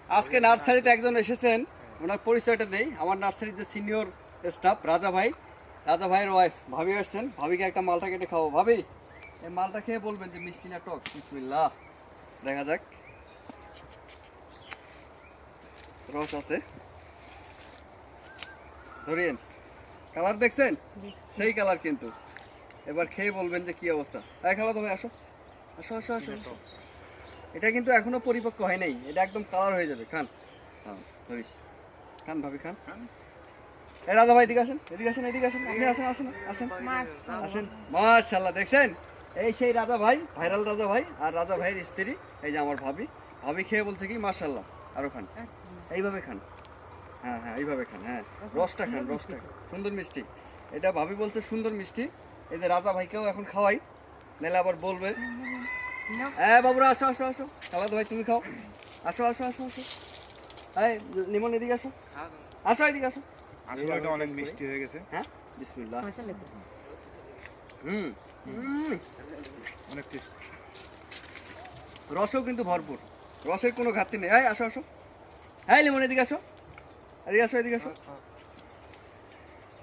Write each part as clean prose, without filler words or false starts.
আজকে নার্সারিতে একজন এসেছেন, ওনার পরিচয়টা দেই। আমার নার্সারির যে সিনিয়র স্টাফ রাজা ভাই, রাজা ভাইয়ের ওয়াইফ ভাবি আসছেন। ভাবিকে একটা মালটা কেটে খাবো। ভাবি, এই মালটা খেয়ে বলবেন যে মিষ্টি না টক। বিসমিল্লাহ, দেখা যাক। রস আছে, ধরিয়েন। কালার দেখছেন? সেই কালার কিন্তু। এবার খেয়ে বলবেন যে কি অবস্থা। এই খালা, তুমি আসো আসো আসো আসো। এটা কিন্তু এখনো পরিপক্ক হয় নাই, এটা একদম কালার হয়ে যাবে। খান, হ্যাঁ ধরিস, খান ভাবি খান। এই রাজা ভাই এদিকে আসেন, এদিকে আসেন, এদিকে আসেন, আপনি আসেন আসেন আসেন আসেন। মাশাআল্লাহ, দেখছেন? এই সেই রাজা ভাই, ভাইরাল রাজা ভাই, আর রাজা ভাইয়ের স্ত্রী এই যে আমার ভাবি। ভাবি খেয়ে বলছে কি মাশাআল্লাহ, আরো খান, এইভাবে খান। হ্যাঁ হ্যাঁ, এইভাবে খান। হ্যাঁ, রসটা খান, রসটা খান। সুন্দর মিষ্টি, এটা ভাবি বলছে সুন্দর মিষ্টি। এই যে রাজা ভাইকেও এখন খাওয়াই, নাহলে আবার বলবে। হ্যাঁ বাবুরা, আসো আসো আসো। খালাদ ভাই তুমি খাও, আসো আসো আসো আসো। এই লিমন এদিকে আসো, আসো এদিকে আসো। আসলে এটা অনেক মিষ্টি হয়ে গেছে। হ্যাঁ বিসমিল্লাহ। হুম হুম, অনেক টেস্ট। রসও কিন্তু ভরপুর, রসের কোনো ঘাটতি নেই। এই আসো আসো, এই লিমন এদিকে আসো, এদিকে আসো, এদিকে আসো।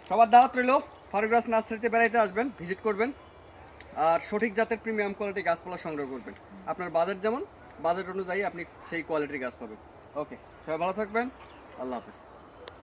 সবার দাওয়াত রইল, ফারুকরাজ নার্সারিতে বেড়াইতে আসবেন, ভিজিট করবেন, আর সঠিক জাতের প্রিমিয়াম কোয়ালিটির গাছপালা সংগ্রহ করবেন। আপনার বাজেট যেমন, বাজেট অনুযায়ী আপনি সেই কোয়ালিটির গাছ পাবেন। ওকে, সবাই ভালো থাকবেন, আল্লাহ হাফেজ।